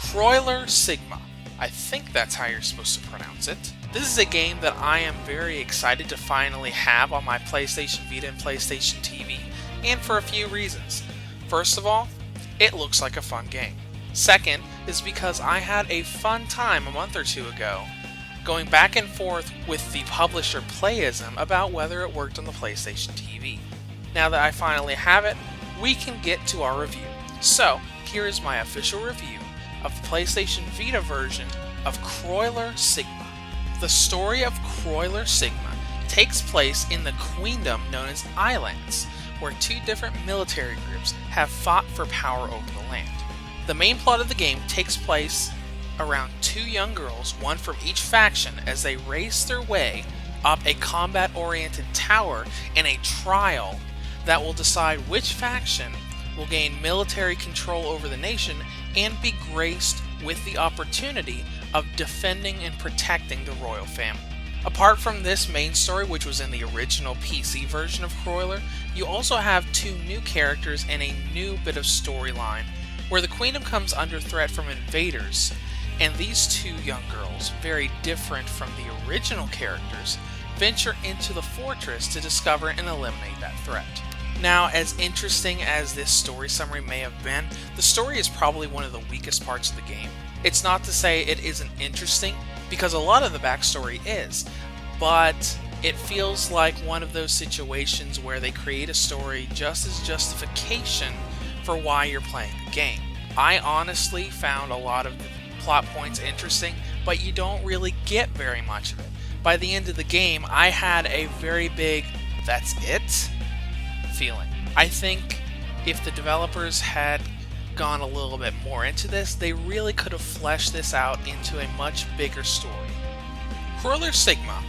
Croixleur Sigma. I think that's how you're supposed to pronounce it. This is a game that I am very excited to finally have on my PlayStation Vita and PlayStation TV, and for a few reasons. First of all, it looks like a fun game. Second is because I had a fun time a month or two ago going back and forth with the publisher Playism about whether it worked on the PlayStation TV. Now that I finally have it, we can get to our review. So, here is my official review of the PlayStation Vita version of Croixleur Sigma. The story of Croixleur Sigma takes place in the queendom known as Islands, where two different military groups have fought for power over the land. The main plot of the game takes place around two young girls, one from each faction, as they race their way up a combat-oriented tower in a trial that will decide which faction will gain military control over the nation and be graced with the opportunity of defending and protecting the royal family. Apart from this main story, which was in the original PC version of Croixleur, you also have two new characters and a new bit of storyline where the queendom comes under threat from invaders, and these two young girls, very different from the original characters, venture into the fortress to discover and eliminate that threat. Now, as interesting as this story summary may have been, the story is probably one of the weakest parts of the game. It's not to say it isn't interesting, because a lot of the backstory is, but it feels like one of those situations where they create a story just as justification for why you're playing the game. I honestly found a lot of the plot points interesting, but you don't really get very much of it. By the end of the game, I had a very big, that's it feeling. I think if the developers had gone a little bit more into this, they really could have fleshed this out into a much bigger story. Croixleur Sigma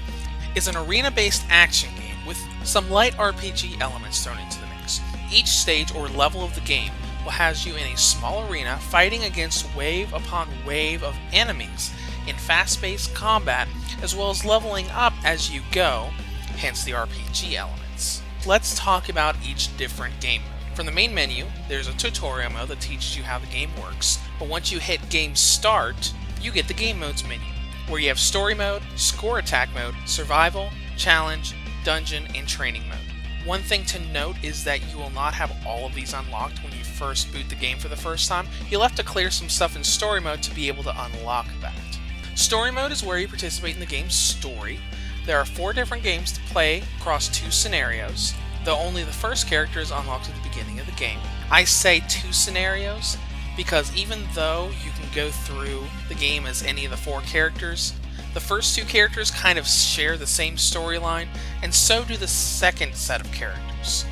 is an arena-based action game with some light RPG elements thrown into the mix. Each stage or level of the game will have you in a small arena fighting against wave upon wave of enemies in fast-paced combat, as well as leveling up as you go, hence the RPG elements. Let's talk about each different game mode. From the main menu, there's a tutorial mode that teaches you how the game works, but once you hit Game Start, you get the Game Modes menu, where you have Story Mode, Score Attack Mode, Survival, Challenge, Dungeon, and Training Mode. One thing to note is that you will not have all of these unlocked when you first boot the game for the first time. You'll have to clear some stuff in Story Mode to be able to unlock that. Story Mode is where you participate in the game's story. There are 4 different games to play across 2 scenarios, though only the first character is unlocked at the beginning of the game. I say 2 scenarios because even though you can go through the game as any of the 4 characters, the first 2 characters kind of share the same storyline, and so do the second set of characters.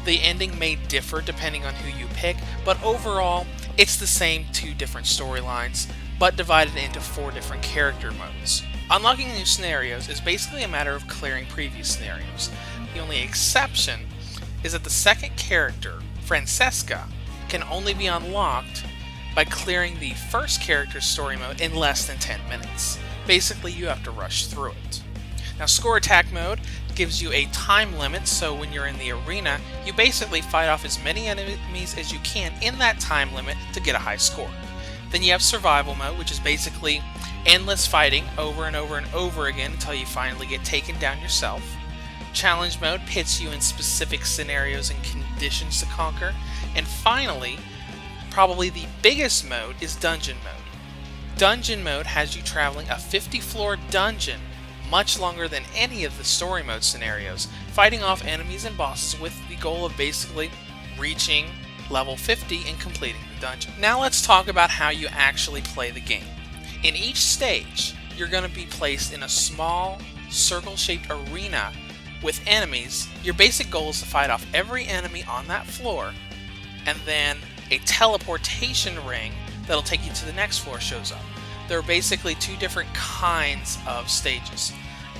The ending may differ depending on who you pick, but overall, it's the same 2 different storylines, but divided into 4 different character modes. Unlocking new scenarios is basically a matter of clearing previous scenarios. The only exception is that the second character, Francesca, can only be unlocked by clearing the first character's story mode in less than 10 minutes. Basically, you have to rush through it. Now, Score Attack Mode gives you a time limit, so when you're in the arena, you basically fight off as many enemies as you can in that time limit to get a high score. Then you have Survival Mode, which is basically endless fighting over and over and over again until you finally get taken down yourself. Challenge Mode pits you in specific scenarios and conditions to conquer. And finally, probably the biggest mode is Dungeon Mode. Dungeon Mode has you traveling a 50-floor dungeon, much longer than any of the story mode scenarios, fighting off enemies and bosses with the goal of basically reaching level 50 and completing the dungeon. Now let's talk about how you actually play the game. In each stage, you're going to be placed in a small, circle-shaped arena with enemies. Your basic goal is to fight off every enemy on that floor, and then a teleportation ring that'll take you to the next floor shows up. There are basically 2 different kinds of stages.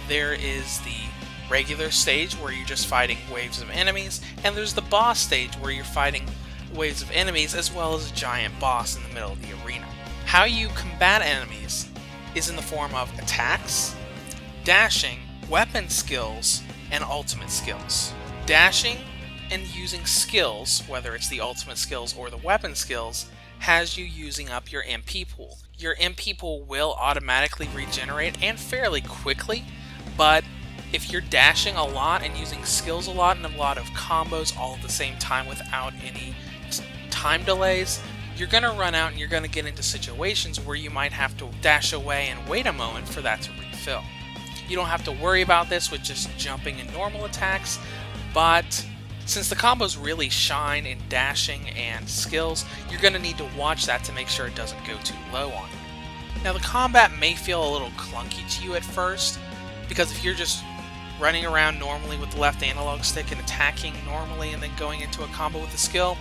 There is the regular stage where you're just fighting waves of enemies, and there's the boss stage where you're fighting waves of enemies as well as a giant boss in the middle of the arena. How you combat enemies is in the form of attacks, dashing, weapon skills, and ultimate skills. Dashing and using skills, whether it's the ultimate skills or the weapon skills, has you using up your MP pool. Your MP pool will automatically regenerate and fairly quickly, but if you're dashing a lot and using skills a lot and a lot of combos all at the same time without any time delays, you're going to run out and you're going to get into situations where you might have to dash away and wait a moment for that to refill. You don't have to worry about this with just jumping and normal attacks, but since the combos really shine in dashing and skills, you're going to need to watch that to make sure it doesn't go too low on you. Now the combat may feel a little clunky to you at first, because if you're just running around normally with the left analog stick and attacking normally and then going into a combo with a skill,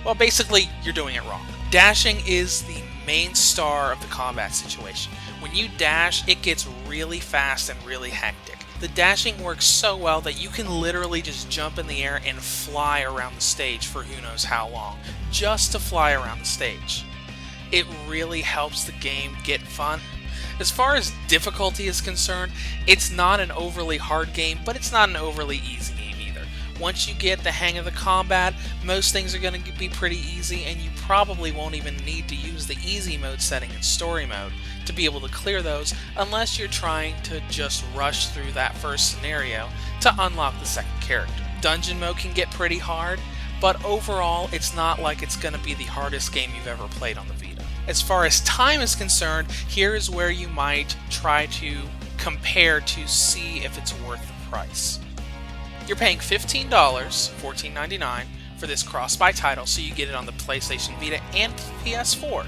well, basically you're doing it wrong. Dashing is the main star of the combat situation. When you dash, it gets really fast and really hectic. The dashing works so well that you can literally just jump in the air and fly around the stage for who knows how long, just to fly around the stage. It really helps the game get fun. As far as difficulty is concerned, it's not an overly hard game, but it's not an overly easy game either. Once you get the hang of the combat, most things are going to be pretty easy, and you probably won't even need to use the easy mode setting in story mode to be able to clear those, unless you're trying to just rush through that first scenario to unlock the second character. Dungeon mode can get pretty hard, but overall it's not like it's going to be the hardest game you've ever played on the Vita. As far as time is concerned, here is where you might try to compare to see if it's worth the price. You're paying $15, $14.99, for this cross-buy title, so you get it on the PlayStation Vita and PS4.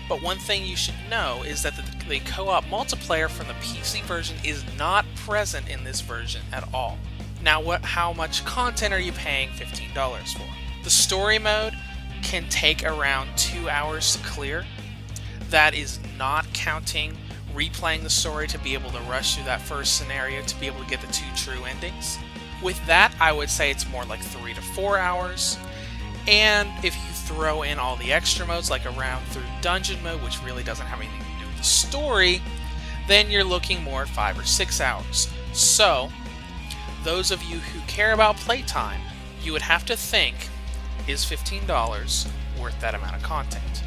But one thing you should know is that the co-op multiplayer from the PC version is not present in this version at all. Now, how much content are you paying $15 for? The story mode can take around 2 hours to clear. That is not counting replaying the story to be able to rush through that first scenario to be able to get the 2 true endings. With that, I would say it's more like 3 to 4 hours. And if you throw in all the extra modes, like around through dungeon mode, which really doesn't have anything to do with the story, then you're looking more at 5 or 6 hours. So, those of you who care about playtime, you would have to think, is $15 worth that amount of content?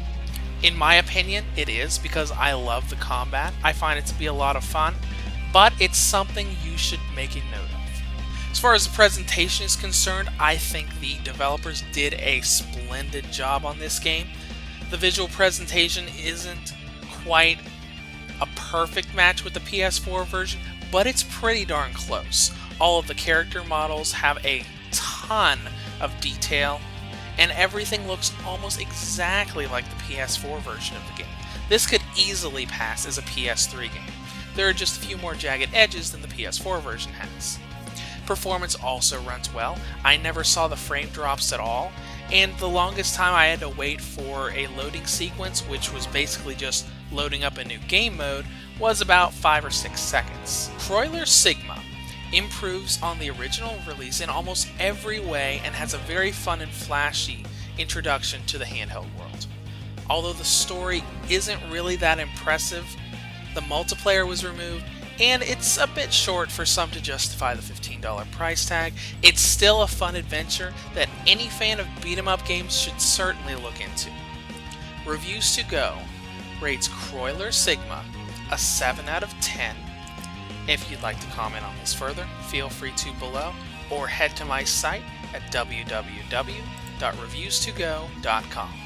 In my opinion, it is, because I love the combat. I find it to be a lot of fun, but it's something you should make a note of. As far as the presentation is concerned, I think the developers did a splendid job on this game. The visual presentation isn't quite a perfect match with the PS4 version, but it's pretty darn close. All of the character models have a ton of detail, and everything looks almost exactly like the PS4 version of the game. This could easily pass as a PS3 game. There are just a few more jagged edges than the PS4 version has. Performance also runs well. I never saw the frame drops at all, and the longest time I had to wait for a loading sequence, which was basically just loading up a new game mode, was about 5 or 6 seconds. Croixleur Sigma improves on the original release in almost every way and has a very fun and flashy introduction to the handheld world. Although the story isn't really that impressive, the multiplayer was removed, and it's a bit short for some to justify the $15 price tag. It's still a fun adventure that any fan of beat-em-up games should certainly look into. Reviews to Go rates Croixleur Sigma a 7 out of 10. If you'd like to comment on this further, feel free to below, or head to my site at www.reviewstogo.com.